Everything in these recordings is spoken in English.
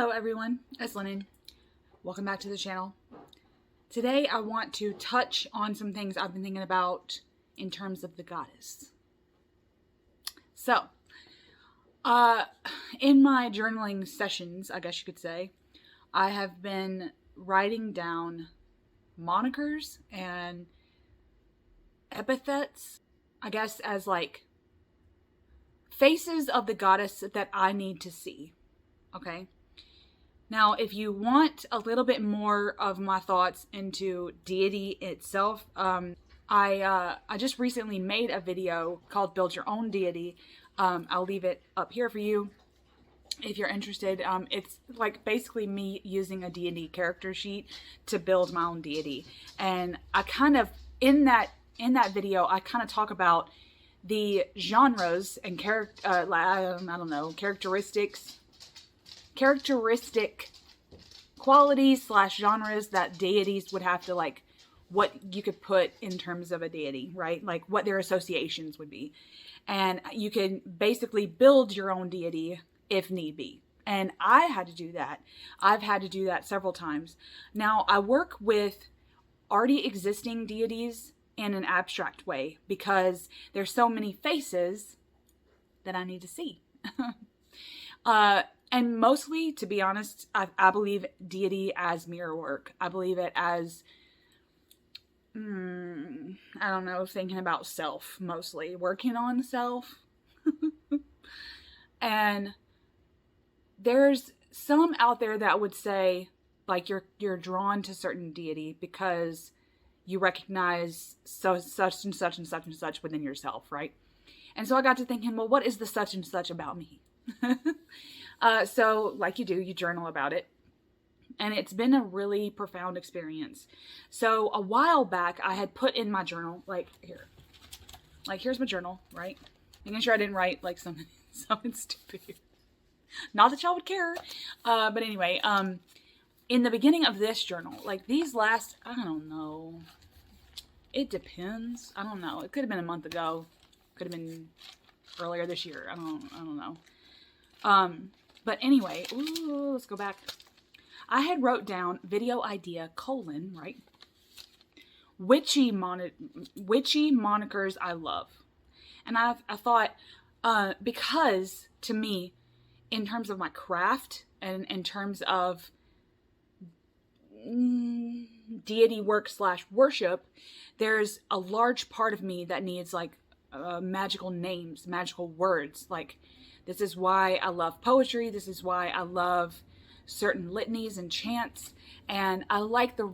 Hello everyone, it's Lennon. Welcome back to the channel. Today I want to touch on some things I've been thinking about in terms of the goddess. So, in my journaling sessions, I guess you could say, I have been writing down monikers and epithets, I guess, as like faces of the goddess that I need to see. Okay? Now, if you want a little bit more of my thoughts into deity itself, I just recently made a video called Build Your Own Deity. I'll leave it up here for you if you're interested. It's like basically me using a deity character sheet to build my own deity. And I kind of, in that video, I kind of talk about the genres and characteristic qualities / genres that deities would have to, like, what you could put in terms of a deity, right? Like what their associations would be. And you can basically build your own deity if need be. And I had to do that. I've had to do that several times. Now, I work with already existing deities in an abstract way because there's so many faces that I need to see. And mostly, to be honest, I believe deity as mirror work. I believe it as, I don't know, thinking about self, mostly. Working on self. And there's some out there that would say, like, you're drawn to certain deity because you recognize such and such and such and such within yourself, right? And so I got to thinking, well, what is the such and such about me? So like you do, you journal about it. And it's been a really profound experience. So a while back, I had put in my journal, here's my journal, right? Making sure I didn't write like something stupid here. Not that y'all would care. But anyway, in the beginning of this journal, like these last, I don't know. It depends. I don't know. It could have been a month ago. Could have been earlier this year. I don't know. But anyway, let's go back. I had wrote down video idea : right? Witchy monikers I love. And I thought, because to me, in terms of my craft and in terms of deity work / worship, there's a large part of me that needs like magical names, magical words. Like, this is why I love poetry. This is why I love certain litanies and chants. And I like the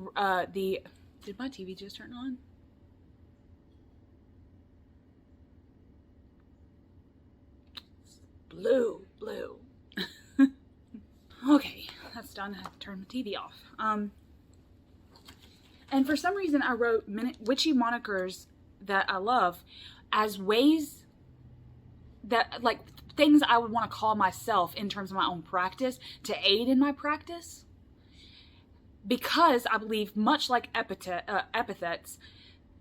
did my TV just turn on? Blue. Okay, that's done. I have to turn the TV off. And for some reason I wrote witchy monikers that I love as ways that, like, things I would want to call myself in terms of my own practice to aid in my practice. Because I believe, much like epithets,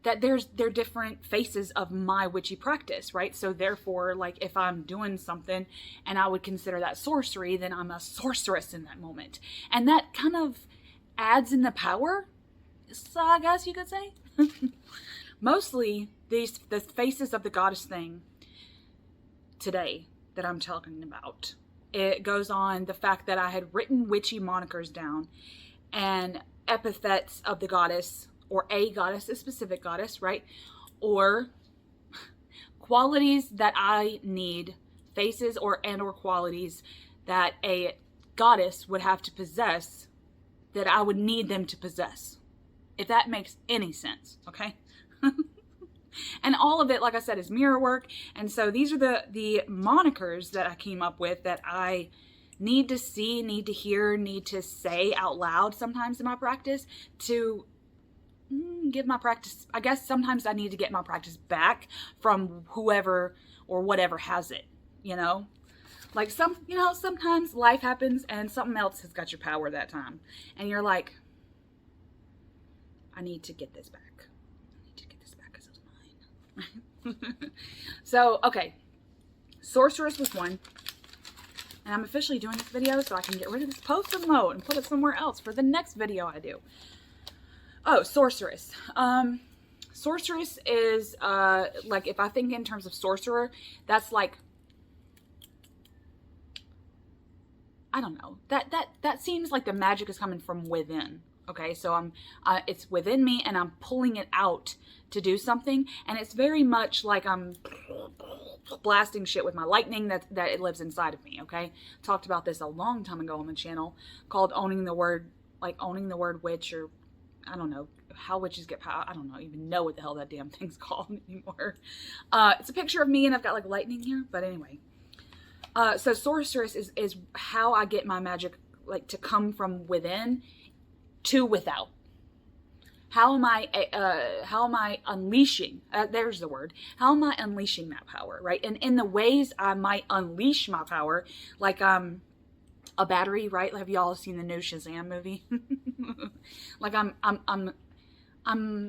that they're different faces of my witchy practice, right? So therefore, like, if I'm doing something and I would consider that sorcery, then I'm a sorceress in that moment. And that kind of adds in the power, so I guess you could say. Mostly, the faces of the goddess thing today that I'm talking about, it goes on the fact that I had written witchy monikers down and epithets of the goddess, or a goddess, a specific goddess, right? Or qualities that I need, faces or qualities that a goddess would have to possess, that I would need them to possess. If that makes any sense, okay? And all of it, like I said, is mirror work. And so these are the monikers that I came up with that I need to see, need to hear, need to say out loud sometimes in my practice to give my practice, I guess sometimes I need to get my practice back from whoever or whatever has it, you know? Like sometimes life happens and something else has got your power that time. And you're like, I need to get this back. Because it's mine. So, okay. Sorceress was one. And I'm officially doing this video so I can get rid of this post-it note and put it somewhere else for the next video I do. Oh, sorceress. Sorceress is, like, if I think in terms of sorcerer, that's like, I don't know. That seems like the magic is coming from within. Okay, so it's within me and I'm pulling it out to do something. And it's very much like I'm blasting shit with my lightning that it lives inside of me, okay? Talked about this a long time ago on the channel called owning the word witch, or I don't know how witches get power. I don't even know what the hell that damn thing's called anymore. It's a picture of me and I've got like lightning here, but anyway. So sorceress is how I get my magic like to come from within to without. How am I unleashing, there's the word, how am I unleashing that power, right? And in the ways I might unleash my power, like a battery, right? Have y'all seen the new Shazam movie? Like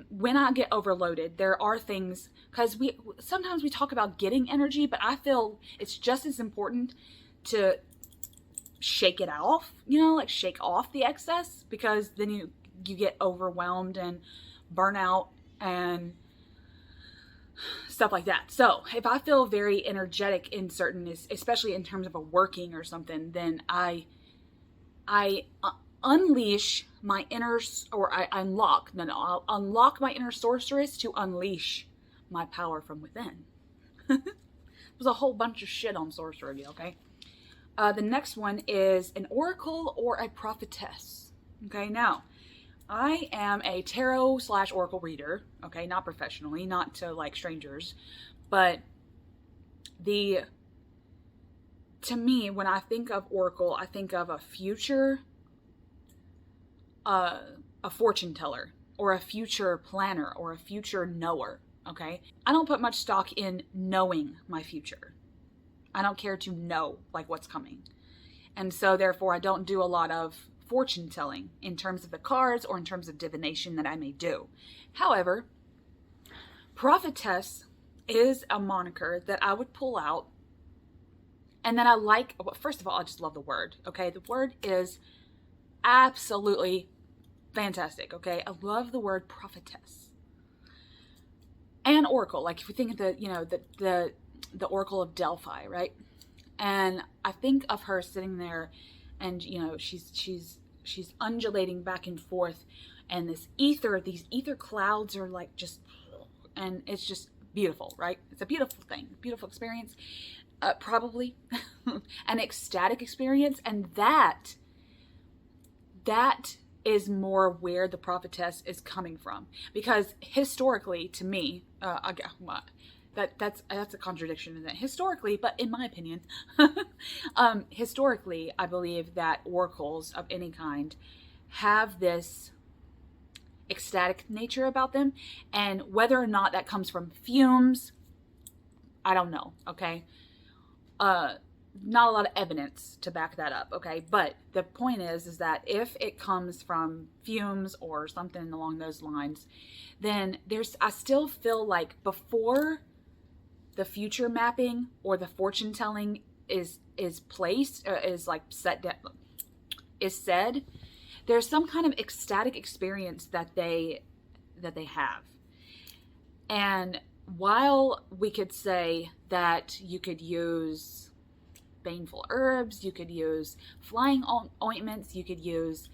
when I get overloaded, there are things, because sometimes we talk about getting energy, but I feel it's just as important to shake it off, like shake off the excess, because then you get overwhelmed and burn out and stuff like that. So if I feel very energetic in certain, especially in terms of a working or something, then I unleash my inner, or I'll unlock my inner sorceress to unleash my power from within. There's a whole bunch of shit on sorcery, okay? The next one is an oracle or a prophetess. Okay, now, I am a tarot / oracle reader, okay, not professionally, not to like strangers, but to me, when I think of oracle, I think of a future, a fortune teller, or a future planner, or a future knower, okay? I don't put much stock in knowing my future. I don't care to know like what's coming. And so therefore I don't do a lot of fortune telling in terms of the cards or in terms of divination that I may do. However, prophetess is a moniker that I would pull out and that I like. Well, first of all, I just love the word, okay? The word is absolutely fantastic, okay? I love the word prophetess. And oracle, like if we think of the Oracle of Delphi, right? And I think of her sitting there and, she's undulating back and forth, and these ether clouds are like just, and it's just beautiful, right? It's a beautiful thing, beautiful experience, probably an ecstatic experience. And that is more where the prophetess is coming from, because historically, to me, that's a contradiction in that historically, but in my opinion, historically, I believe that oracles of any kind have this ecstatic nature about them, and whether or not that comes from fumes, I don't know, okay? Not a lot of evidence to back that up, okay? But the point is that if it comes from fumes or something along those lines, then I still feel like before the future mapping or the fortune telling is placed, is like said, there's some kind of ecstatic experience that they have. And while we could say that you could use baneful herbs, you could use flying ointments, you could use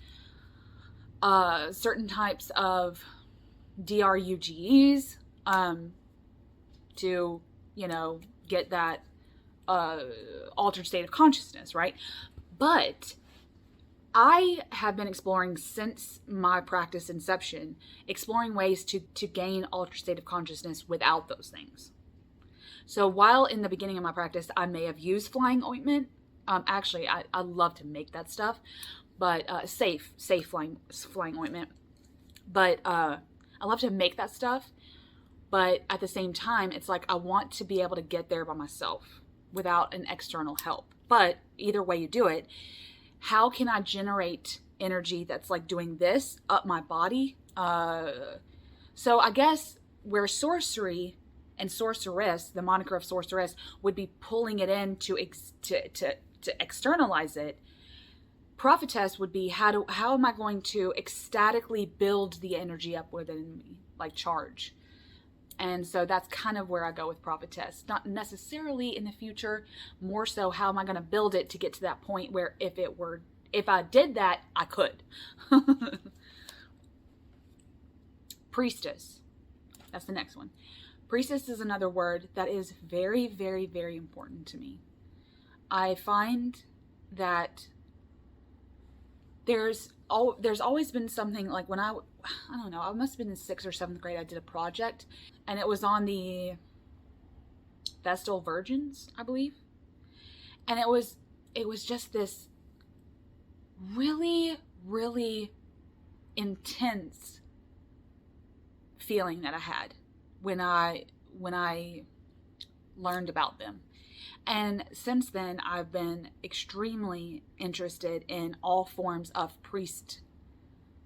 certain types of drugs to get that altered state of consciousness, right? But I have been exploring since my practice inception, exploring ways to gain altered state of consciousness without those things. So while in the beginning of my practice, I may have used flying ointment. Actually, I love to make that stuff, but safe flying ointment. But I love to make that stuff. But at the same time, it's like I want to be able to get there by myself without an external help. But either way you do it, how can I generate energy that's like doing this up my body? So I guess where sorcery and sorceress, the moniker of sorceress, would be pulling it in to to externalize it, prophetess would be how am I going to ecstatically build the energy up within me, like charge. And so that's kind of where I go with prophetess. Not necessarily in the future, more so how am I going to build it to get to that point where if I did that, I could. Priestess. That's the next one. Priestess is another word that is very, very, very important to me. I find that there's always been something, like when I don't know, I must have been in 6th or 7th grade, I did a project, and it was on the Vestal Virgins, I believe. And it was just this really, really intense feeling that I had when I learned about them. And since then, I've been extremely interested in all forms of priest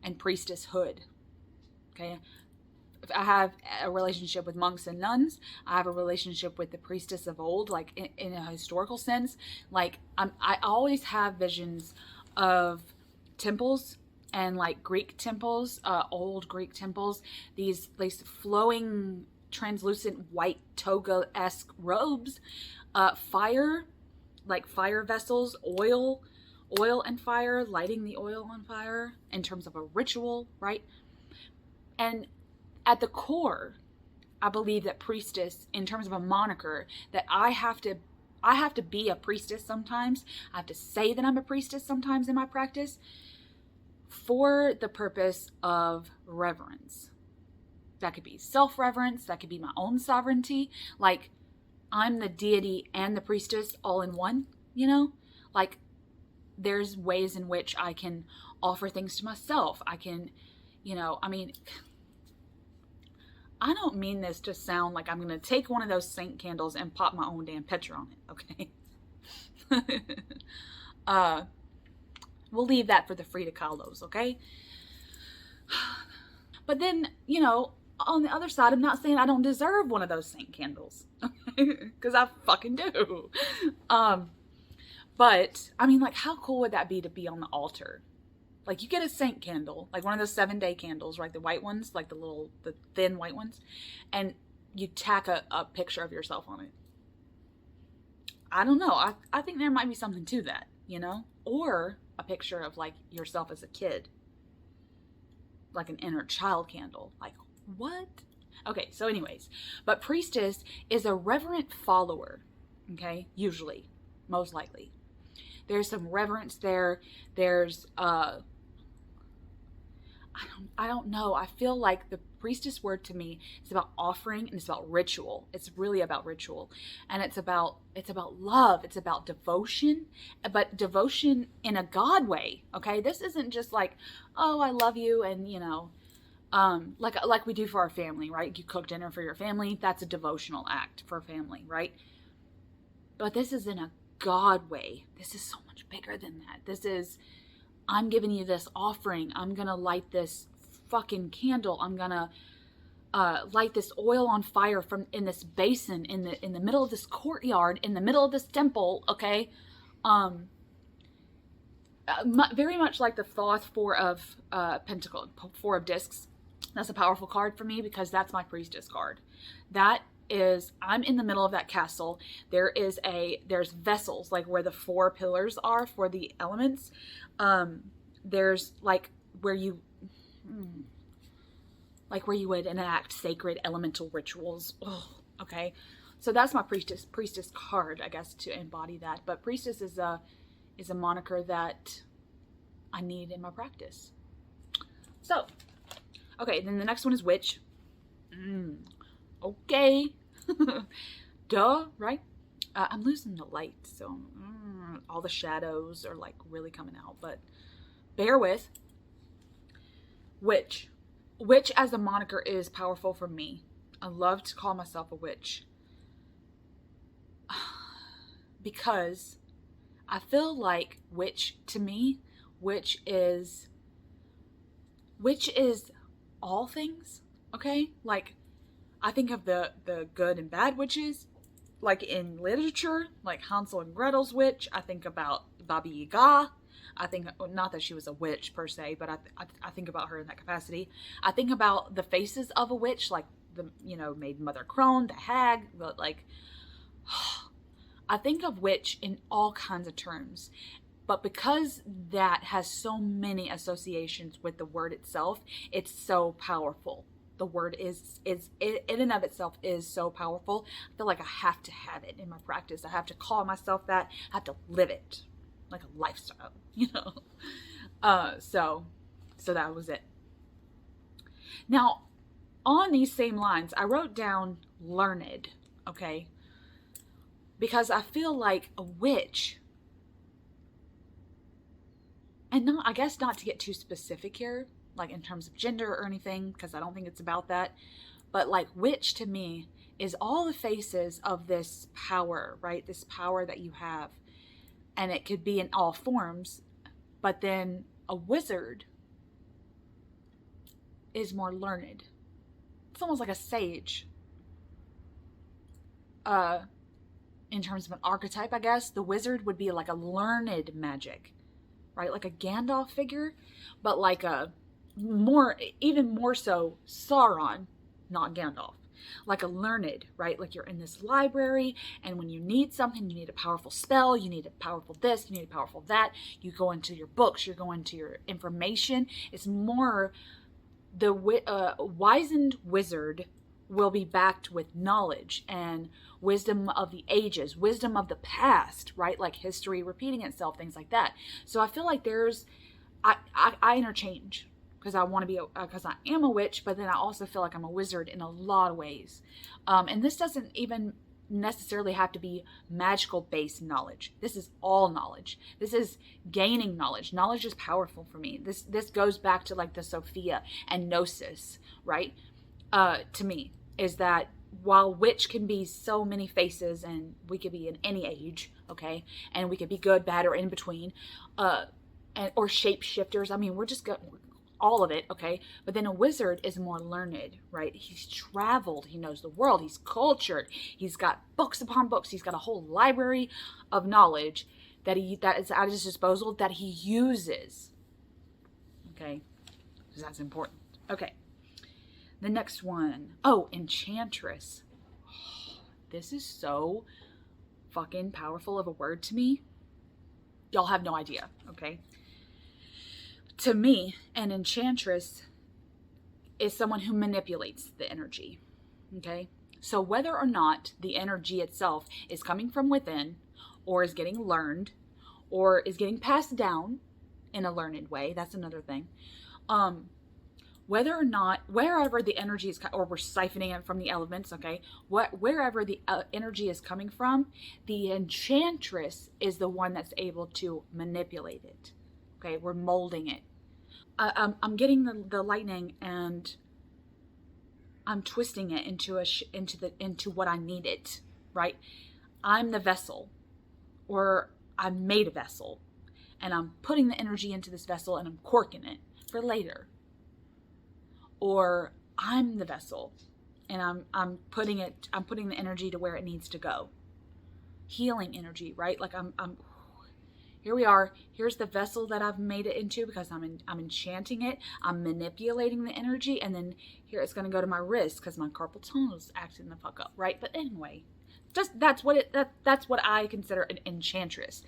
and priestesshood. Okay. I have a relationship with monks and nuns. I have a relationship with the priestess of old, like in a historical sense. Like I always have visions of temples, and like Greek temples, old Greek temples, these flowing, translucent white toga-esque robes, fire, like fire vessels, oil and fire, lighting the oil on fire in terms of a ritual, right? And at the core, I believe that priestess, in terms of a moniker, that I have to be a priestess sometimes. I have to say that I'm a priestess sometimes in my practice for the purpose of reverence. That could be self-reverence. That could be my own sovereignty. Like, I'm the deity and the priestess all in one, you know? Like, there's ways in which I can offer things to myself. I can, you know, I mean, I don't mean this to sound like I'm going to take one of those saint candles and pop my own damn picture on it, okay? We'll leave that for the Frida Kahlos, okay? But then, you know, on the other side, I'm not saying I don't deserve one of those saint candles, okay? Because I fucking do. But, I mean, like, how cool would that be to be on the altar? Like, you get a saint candle, like one of those 7-day candles, right? The white ones, like the thin white ones. And you tack a picture of yourself on it. I don't know. I think there might be something to that, you know? Or a picture of, like, yourself as a kid. Like an inner child candle. Like, what? Okay, so anyways. But priestess is a reverent follower, okay? Usually. Most likely. There's some reverence there. There's, I don't know. I feel like the priestess word to me is about offering, and it's about ritual. It's really about ritual. And it's about love. It's about devotion, but devotion in a God way. Okay. This isn't just like, oh, I love you. And you know, like we do for our family, right? You cook dinner for your family. That's a devotional act for family, right? But this is in a God way. This is so much bigger than that. This is, I'm giving you this offering. I'm going to light this fucking candle. I'm going to light this oil on fire from in this basin in the middle of this courtyard, in the middle of this temple, okay? Very much like the Thoth Four of Pentacle, Four of Discs. That's a powerful card for me because that's my priestess card. That is, I'm in the middle of that castle. There's vessels, like where the 4 pillars are for the elements. There's like where you would enact sacred elemental rituals. Oh, okay. So that's my priestess card, I guess, to embody that. But priestess is a moniker that I need in my practice. So, okay, then the next one is witch. Okay. Duh, right? I'm losing the light, so all the shadows are like really coming out, but bear with. Witch. Witch as a moniker is powerful for me. I love to call myself a witch because I feel like witch, to me, witch is all things, okay? Like, I think of the good and bad witches, like in literature, like Hansel and Gretel's witch. I think about Baba Yaga. I think, not that she was a witch per se, but I think about her in that capacity. I think about the faces of a witch, like the, Maiden Mother Crone, the hag, like, I think of witch in all kinds of terms. But because that has so many associations with the word itself, it's so powerful. The word is in and of itself is so powerful. I feel like I have to have it in my practice. I have to call myself that. I have to live it like a lifestyle, So that was it. Now, on these same lines, I wrote down learned, okay? Because I feel like a witch, and not, I guess not to get too specific here, like in terms of gender or anything, because I don't think it's about that, but like witch to me is all the faces of this power, right? This power that you have. And it could be in all forms, but then a wizard is more learned. It's almost like a sage. In terms of an archetype, I guess, the wizard would be like a learned magic, right? Like a Gandalf figure, but like a even more so Sauron, not Gandalf. Like a learned, right? Like you're in this library, and when you need something, you need a powerful spell, you need a powerful this, you need a powerful that, you go into your books, you're going to your information. It's more the wizened wizard will be backed with knowledge and wisdom of the ages, wisdom of the past, right? Like history repeating itself, things like that. So I feel like I interchange, because I want to be, because I am a witch, but then I also feel like I'm a wizard in a lot of ways. And this doesn't even necessarily have to be magical based knowledge. This is all knowledge. This is gaining knowledge. Knowledge is powerful for me. This goes back to like the Sophia and Gnosis, right? To me, is that while witch can be so many faces, and we could be in any age, okay, and we could be good, bad, or in between, or shapeshifters. I mean, we're just all of it, okay? But then a wizard is more learned, right? He's traveled, he knows the world, he's cultured, he's got books upon books, he's got a whole library of knowledge that is at his disposal that he uses, okay? Because that's important. Okay. The next one. Oh, enchantress. This is so fucking powerful of a word to me. Y'all have no idea, okay? To me, an enchantress is someone who manipulates the energy, okay? So whether or not the energy itself is coming from within, or is getting learned, or is getting passed down in a learned way, that's another thing. Whether or not, wherever the energy is, or we're siphoning it from the elements, okay? Wherever the energy is coming from, the enchantress is the one that's able to manipulate it, okay? We're molding it. I'm getting the lightning, and I'm twisting it into what I need it, right? I'm the vessel, or I made a vessel, and I'm putting the energy into this vessel, and I'm corking it for later. Or I'm the vessel, and I'm putting the energy to where it needs to go. Healing energy, right? Like I'm here we are. Here's the vessel that I've made it into, because I'm enchanting it. I'm manipulating the energy, and then here it's going to go to my wrist because my carpal tunnel is acting the fuck up, right? But anyway, just that's what I consider an enchantress.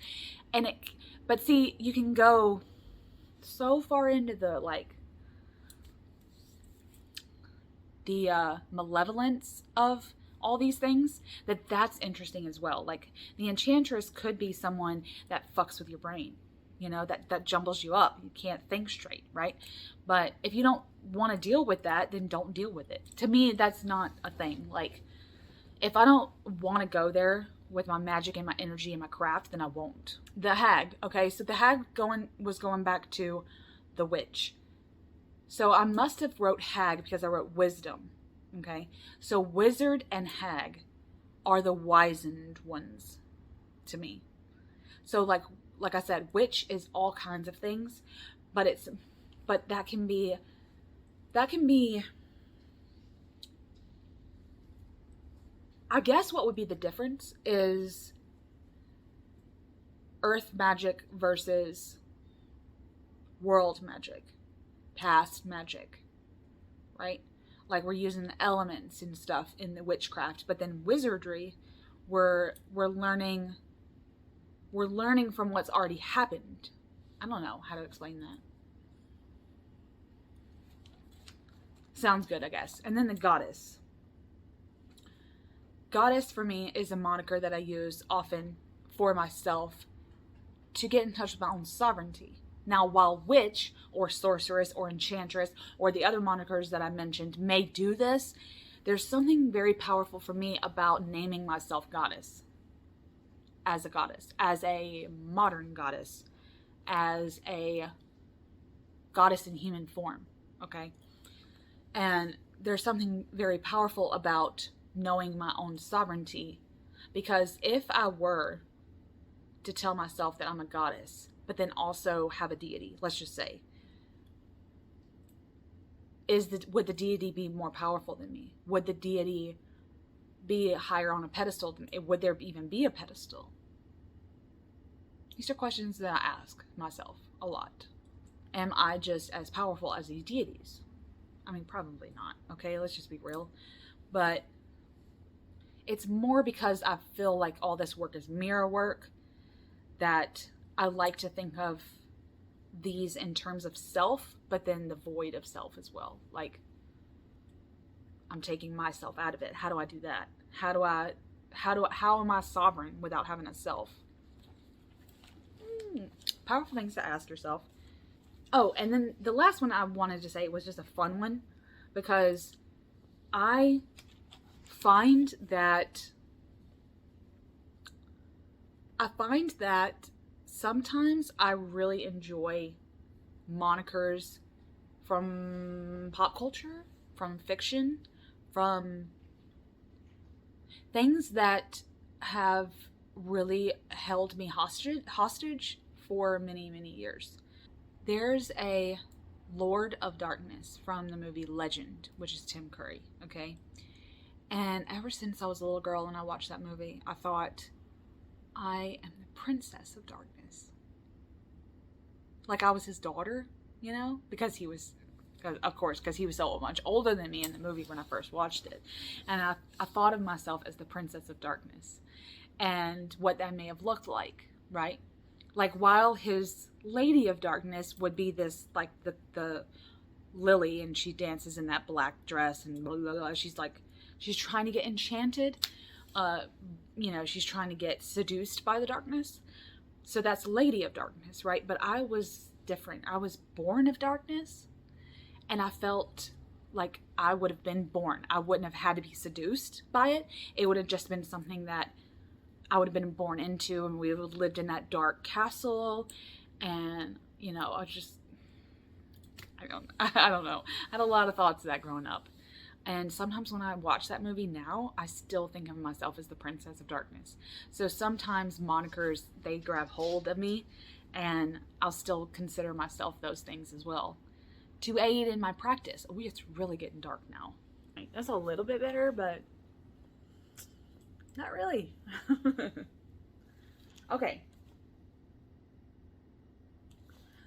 But see, you can go so far into the malevolence of all these things that's interesting as well. Like the enchantress could be someone that fucks with your brain, that jumbles you up. You can't think straight, right? But if you don't want to deal with that, then don't deal with it. To me, that's not a thing. Like if I don't want to go there with my magic and my energy and my craft, then I won't. The hag, okay, so the hag was going back to the witch. So I must have wrote hag because I wrote wisdom, okay? So wizard and hag are the wizened ones to me. So like I said, witch is all kinds of things, but that can be I guess what would be the difference is earth magic versus world magic, past magic, right? Like we're using the elements and stuff in the witchcraft, but then wizardry, we're learning from what's already happened. I don't know how to explain that. Sounds good, I guess. And then the goddess. Goddess for me is a moniker that I use often for myself to get in touch with my own sovereignty. Now, while witch or sorceress or enchantress or the other monikers that I mentioned may do this, there's something very powerful for me about naming myself goddess. As a modern goddess, as a goddess in human form, okay? And there's something very powerful about knowing my own sovereignty, because if I were to tell myself that I'm a goddess, but then also have a deity, let's just say, would the deity be more powerful than me? Would the deity be higher on a pedestal than me? Would there even be a pedestal? These are questions that I ask myself a lot. Am I just as powerful as these deities? I mean, probably not, okay? Let's just be real. But it's more because I feel like all this work is mirror work, that I like to think of these in terms of self, but then the void of self as well. Like, I'm taking myself out of it. How do I do that? How am I sovereign without having a self? Powerful things to ask yourself. Oh, and then the last one I wanted to say was just a fun one, because I find that sometimes I really enjoy monikers from pop culture, from fiction, from things that have really held me hostage for many, many years. There's a Lord of Darkness from the movie Legend, which is Tim Curry, okay? And ever since I was a little girl and I watched that movie, I thought, I am the princess of darkness. Like I was his daughter, you know? Because he was so much older than me in the movie when I first watched it. And I thought of myself as the princess of darkness and what that may have looked like, right? Like while his lady of darkness would be this, like the lily, and she dances in that black dress and blah, blah, blah. She's trying to get enchanted. She's trying to get seduced by the darkness. So that's lady of darkness, right? But I was different. I was born of darkness, and I felt like I would have been born. I wouldn't have had to be seduced by it. It would have just been something that I would have been born into, and we would have lived in that dark castle. And, I don't know. I had a lot of thoughts of that growing up. And sometimes when I watch that movie now, I still think of myself as the princess of darkness. So sometimes monikers, they grab hold of me, and I'll still consider myself those things as well, to aid in my practice. Oh, it's really getting dark now. That's a little bit better, but not really. Okay.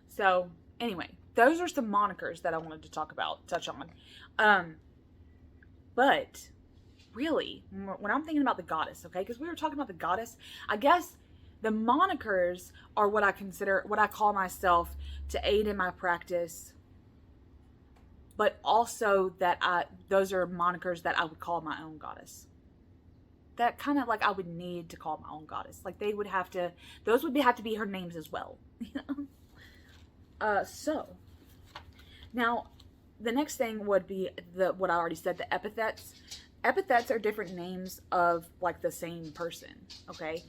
So anyway, those are some monikers that I wanted to touch on. But really, when I'm thinking about the goddess, okay, because we were talking about the goddess, I guess the monikers are what I call myself to aid in my practice, but also those are monikers that I would call my own goddess. That kind of like I would need to call my own goddess. Like those would have to be her names as well. So now the next thing would be what I already said, the epithets. Epithets are different names of like the same person, okay?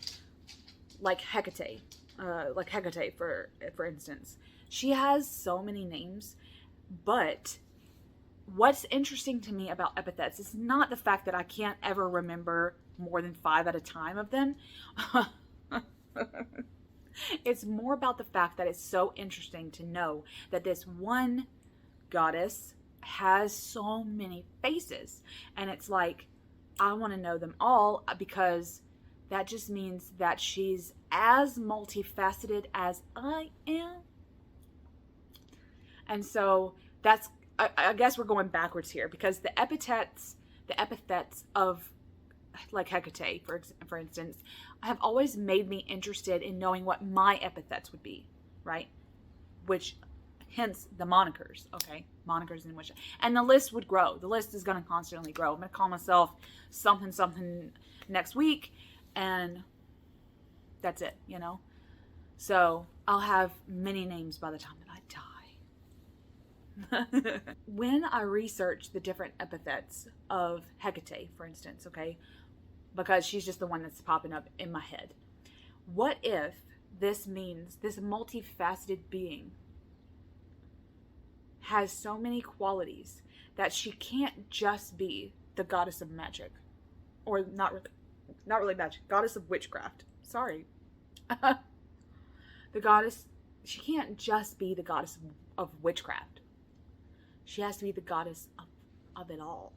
Like Hecate, for instance. She has so many names, but what's interesting to me about epithets is not the fact that I can't ever remember more than 5 at a time of them. It's more about the fact that it's so interesting to know that this one goddess has so many faces. And it's like, I want to know them all, because that just means that she's as multifaceted as I am. And so that's, I guess we're going backwards here, because the epithets of like Hecate, for instance, have always made me interested in knowing what my epithets would be, right? Which, hence the monikers, okay? Monikers in which, and the list would grow. The list is going to constantly grow. I'm going to call myself something, something next week, and that's it, you know? So I'll have many names by the time that I die. When I research the different epithets of Hecate, for instance, okay, because she's just the one that's popping up in my head, what if this means this multifaceted being has so many qualities that she can't just be the goddess of magic, or not really magic, goddess of witchcraft. Sorry. The goddess, she can't just be the goddess of witchcraft. She has to be the goddess of it all.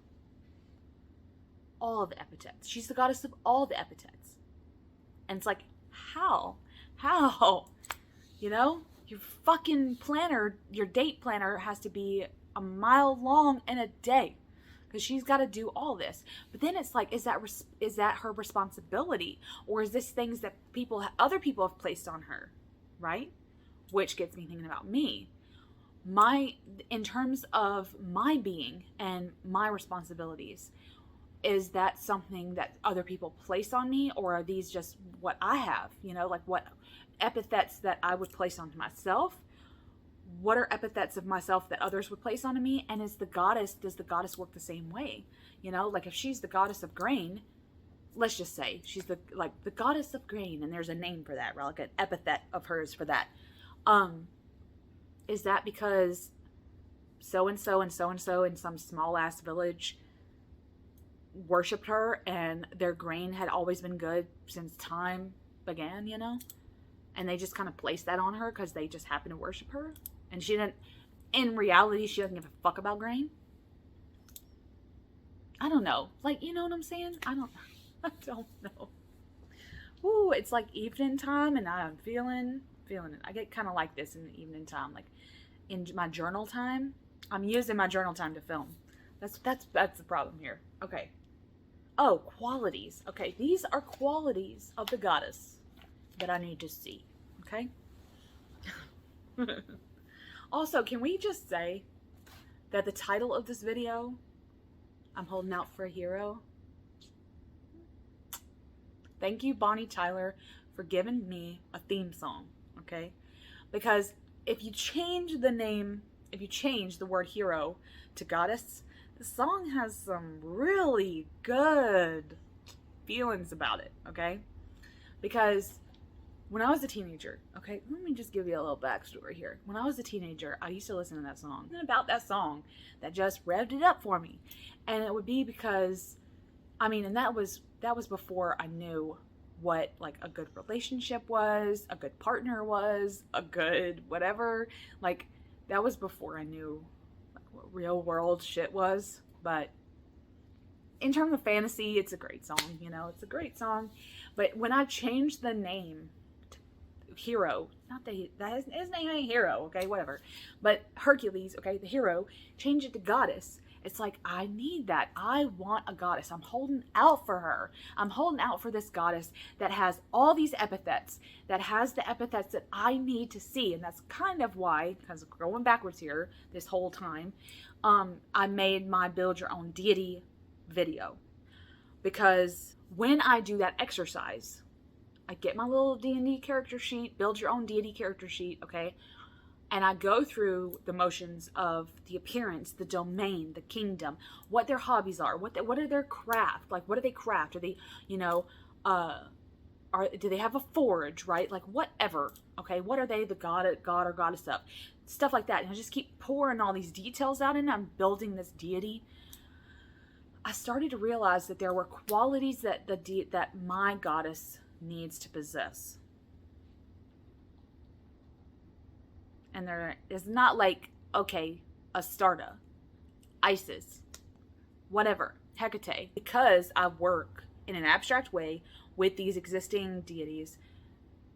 All of the epithets. She's the goddess of all the epithets. And it's like, how? You know? Your fucking planner, your date planner has to be a mile long in a day, because she's got to do all this. But then it's like, is that her responsibility, or is this things that other people have placed on her, right? Which gets me thinking about me. In terms of my being and my responsibilities, is that something that other people place on me, or are these just what I have? You know, like what epithets that I would place onto myself? What are epithets of myself that others would place onto me? And does the goddess work the same way? You know, like if she's the goddess of grain, let's just say she's the goddess of grain, and there's a name for that, right? Like an epithet of hers for that. Is that because so-and-so and so-and-so in some small ass village worshipped her, and their grain had always been good since time began, you know? And they just kind of placed that on her because they just happened to worship her? And in reality, she doesn't give a fuck about grain? I don't know. Like, you know what I'm saying? I don't know. Ooh, it's like evening time, and I'm feeling it. I get kind of like this in the evening time. Like, in my journal time, I'm using my journal time to film. That's the problem here. Okay. Oh, qualities. Okay, these are qualities of the goddess that I need to see. Okay? Also, can we just say that the title of this video, I'm holding out for a hero? Thank you, Bonnie Tyler, for giving me a theme song, okay? Because if you change the word hero to goddess, the song has some really good feelings about it, okay? Because when I was a teenager, okay, let me just give you a little backstory here. When I was a teenager, I used to listen to that song. And about that song that just revved it up for me. And it would be because, and that was before I knew what like a good relationship was, a good partner was, a good whatever. Like, that was before I knew like what real world shit was. But in terms of fantasy, it's a great song, you know, it's a great song. But when I changed the name to Hero, his name ain't Hero, okay, whatever. But Hercules, okay, the hero, changed it to goddess. It's like, I need that. I want a goddess. I'm holding out for her. I'm holding out for this goddess that has all these epithets, that has the epithets that I need to see. And that's kind of why, because going backwards here this whole time, I made my build your own deity video. Because when I do that exercise, I get my little D&D character sheet, build your own deity character sheet, okay? And I go through the motions of the appearance, the domain, the kingdom, what their hobbies are, what are their craft, like what do they craft? Are they, you know, do they have a forge, right? Like whatever, okay? What are they, the god or goddess of? Stuff like that. And I just keep pouring all these details out, and I'm building this deity. I started to realize that there were qualities that that my goddess needs to possess. And there is not like, okay, Astarte, Isis, whatever, Hecate, because I work in an abstract way with these existing deities,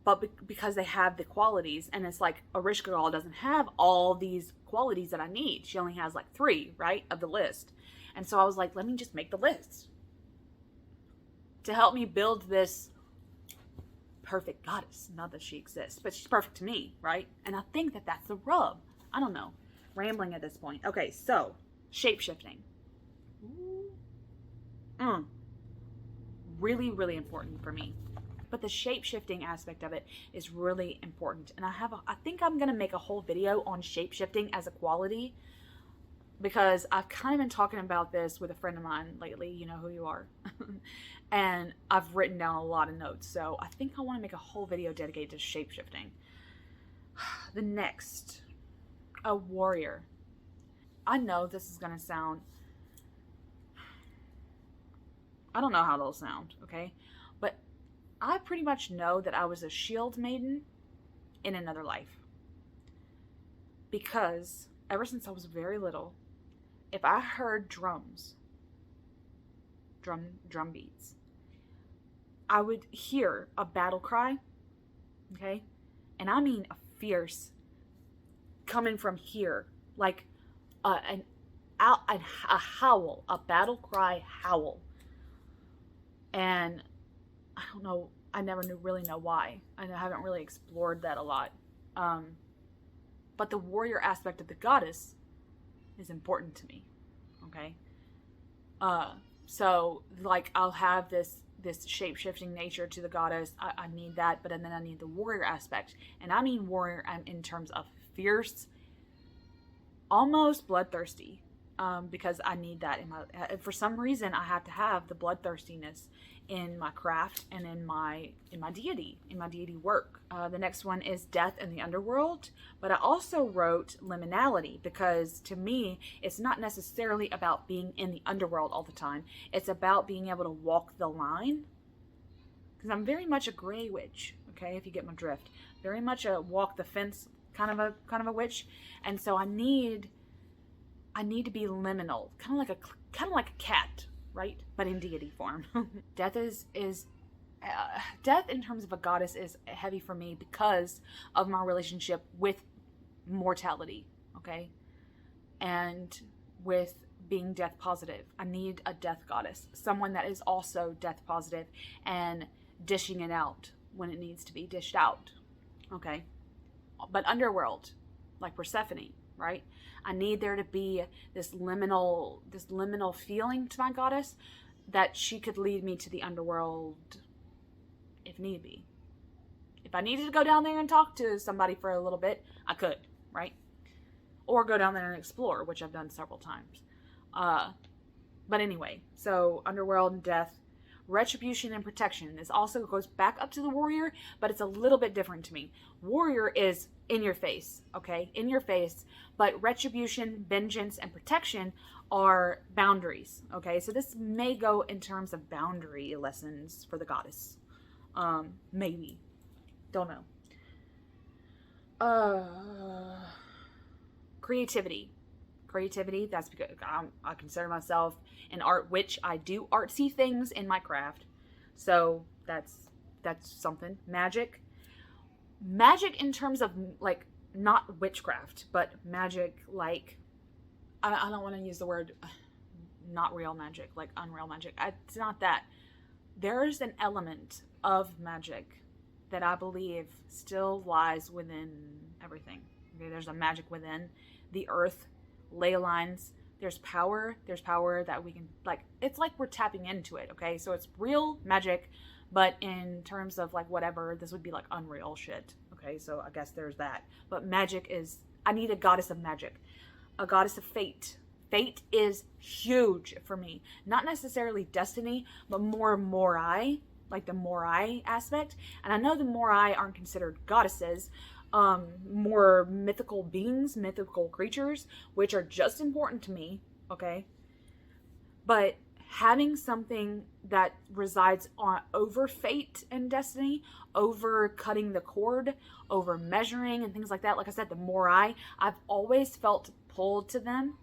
but because they have the qualities, and it's like Ereshkigal doesn't have all these qualities that I need. She only has like 3, right, of the list. And so I was like, let me just make the list to help me build this perfect goddess. Not that she exists, but she's perfect to me, right? And I think that that's the rub. I don't know. Rambling at this point. Okay, so shape-shifting. Really, really important for me. But the shape-shifting aspect of it is really important. And I think I'm going to make a whole video on shape-shifting as a quality, because I've kind of been talking about this with a friend of mine lately. You know who you are. And I've written down a lot of notes. So I think I want to make a whole video dedicated to shape-shifting. The next, a warrior. I know this is going to sound... I don't know how they'll sound, okay? But I pretty much know that I was a shield maiden in another life. Because ever since I was very little, if I heard drums, drum beats, I would hear a battle cry, okay? And I mean a fierce, coming from here, like a howl, a battle cry howl. And I don't know, I never really know why. I haven't really explored that a lot. But the warrior aspect of the goddess is important to me, okay? So, like, I'll have this shape-shifting nature to the goddess. I need that, but then I need the warrior aspect. And I mean warrior in terms of fierce, almost bloodthirsty. Because I need that in my, for some reason I have to have the bloodthirstiness in my craft and in my deity work. The next one is death in the underworld, but I also wrote liminality, because to me it's not necessarily about being in the underworld all the time. It's about being able to walk the line, because I'm very much a gray witch, okay, if you get my drift. Very much a walk the fence kind of a witch. And so I need to be liminal, kind of like a cat, right? But in deity form. Death death in terms of a goddess is heavy for me because of my relationship with mortality, okay? And with being death positive. I need a death goddess, someone that is also death positive and dishing it out when it needs to be dished out, okay? But underworld, like Persephone, right? I need there to be this liminal feeling to my goddess, that she could lead me to the underworld if need be. If I needed to go down there and talk to somebody for a little bit, I could, right? Or go down there and explore, which I've done several times. But anyway, so underworld and death, retribution and protection. This also goes back up to the warrior, but it's a little bit different to me. Warrior is in your face, okay? In your face. But retribution, vengeance, and protection are boundaries, okay? So this may go in terms of boundary lessons for the goddess. Maybe. Don't know. Creativity. Creativity, that's because I consider myself an art witch. I do artsy things in my craft. So that's something. Magic in terms of, like, not witchcraft, but magic, like, I don't want to use the word not real magic, like unreal magic. It's not that. There's an element of magic that I believe still lies within everything. Okay, there's a magic within the earth, ley lines. There's power that we can, like, it's like we're tapping into it, okay? So it's real magic, but in terms of, like, whatever, this would be like unreal shit. Okay, so I guess there's that. But magic is, I need a goddess of magic. A goddess of fate. Fate is huge for me. Not necessarily destiny, but more Morai, like the Morai aspect. And I know the Morai aren't considered goddesses, more mythical beings, mythical creatures, which are just important to me, okay? But having something that resides over fate and destiny, over cutting the cord, over measuring and things like that. Like I said, the Morai, I've always felt pulled to them.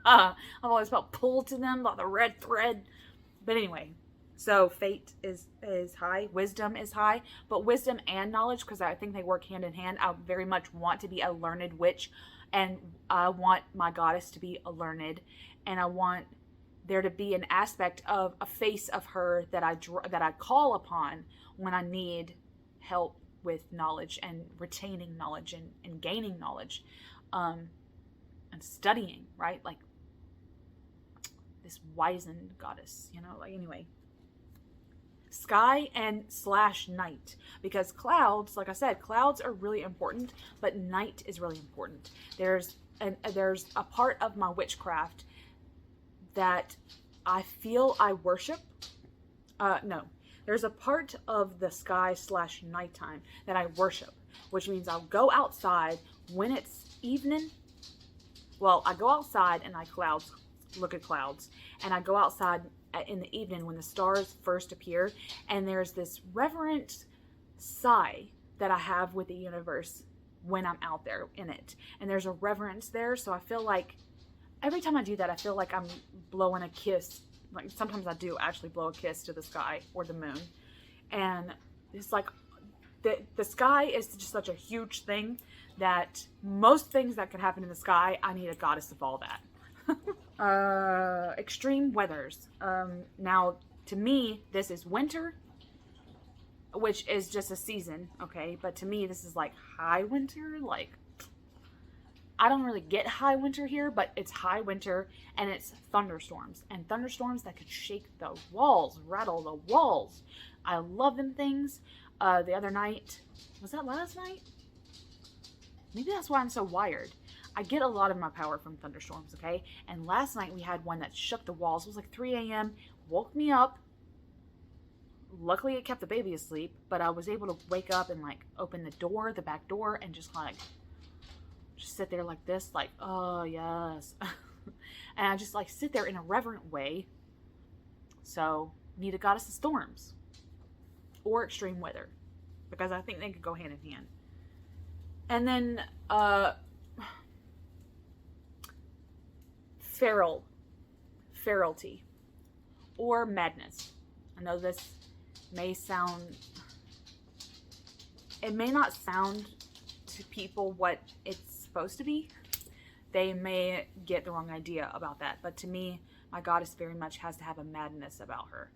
I've always felt pulled to them by the red thread. But anyway, so fate is high, wisdom is high, but wisdom and knowledge, because I think they work hand in hand. I very much want to be a learned witch, and I want my goddess to be a learned, and I want there to be an aspect of a face of her that I call upon when I need help with knowledge and retaining knowledge and gaining knowledge, and studying, right? Like this wizened goddess, like, anyway. Sky and / night, because clouds, like I said, clouds are really important, but night is really important. There's a part of my witchcraft that I feel I worship. No, there's a part of the sky / nighttime that I worship, which means I'll go outside when it's evening. Well, I go outside and I look at clouds, and I go outside in the evening when the stars first appear, and there's this reverent sigh that I have with the universe when I'm out there in it, and there's a reverence there. So I feel like every time I do that, I feel like I'm blowing a kiss. Like, sometimes I do actually blow a kiss to the sky or the moon, and it's like the sky is just such a huge thing that most things that could happen in the sky, I need a goddess of all that. Extreme weathers. Now, to me, this is winter, which is just a season, okay? But to me, this is like high winter. Like, I don't really get high winter here, but it's high winter, and it's thunderstorms. And thunderstorms that could shake the walls, rattle the walls. I love them things. The other night, was that last night? Maybe that's why I'm so wired. I get a lot of my power from thunderstorms, okay? And last night we had one that shook the walls. It was like 3 a.m., woke me up. Luckily it kept the baby asleep, but I was able to wake up and like open the back door, and just sit there like this, like, oh yes. And I just like sit there in a reverent way. So, need a goddess of storms or extreme weather, because I think they could go hand in hand. And then, ferality, or madness. I know this it may not sound to people what it's supposed to be. They may get the wrong idea about that, but to me, my goddess very much has to have a madness about her.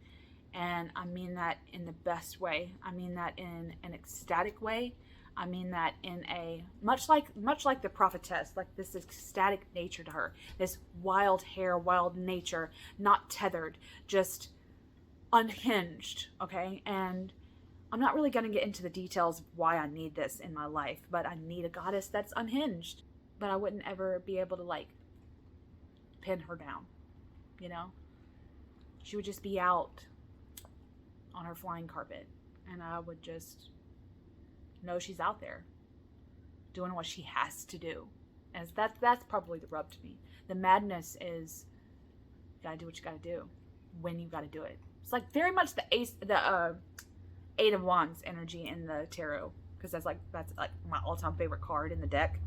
And I mean that in the best way. I mean that in an ecstatic way. I mean that in a much like the prophetess, like this ecstatic nature to her, this wild hair, wild nature, not tethered, just unhinged, okay? And I'm not really going to get into the details of why I need this in my life, but I need a goddess that's unhinged. But I wouldn't ever be able to like pin her down, She would just be out on her flying carpet, and I would just know she's out there doing what she has to do. And that's probably the rub to me. The madness is, you gotta do what you gotta do when you gotta do it. It's like very much the Eight of Wands energy in the tarot, because that's like my all-time favorite card in the deck.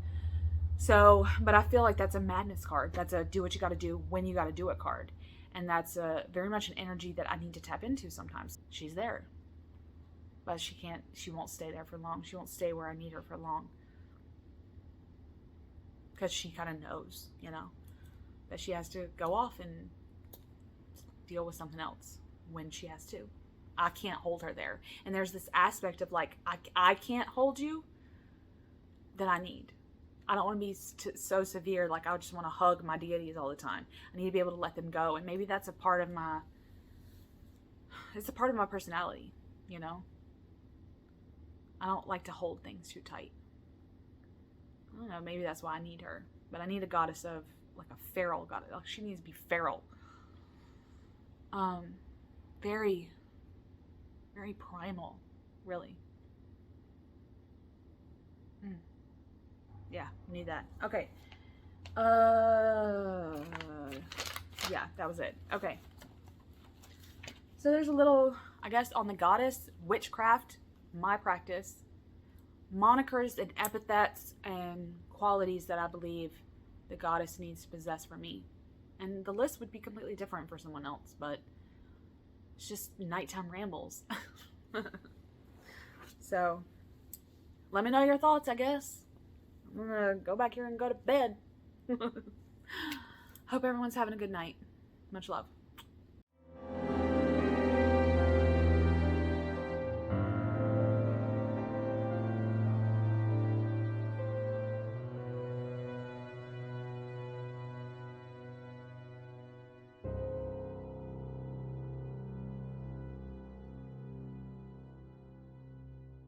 So, but I feel like that's a madness card. That's a do what you gotta do when you gotta do it card. And that's very much an energy that I need to tap into sometimes. She's there, but she won't stay there for long. She won't stay where I need her for long. Because she kind of knows, that she has to go off and deal with something else when she has to. I can't hold her there. And there's this aspect of like, I can't hold you that I need. I don't want to be so severe, like I just want to hug my deities all the time. I need to be able to let them go. And maybe that's a part of my personality, I don't like to hold things too tight. I don't know, maybe that's why I need her. But I need a goddess of, like a feral goddess. Like, she needs to be feral. Very, very primal, really. Yeah, need that. Okay. Yeah, that was it. Okay. So there's a little, I guess, on the goddess, witchcraft, my practice, monikers and epithets and qualities that I believe the goddess needs to possess for me. And the list would be completely different for someone else, but it's just nighttime rambles. So, let me know your thoughts, I guess. I'm gonna go back here and go to bed. Hope everyone's having a good night. Much love.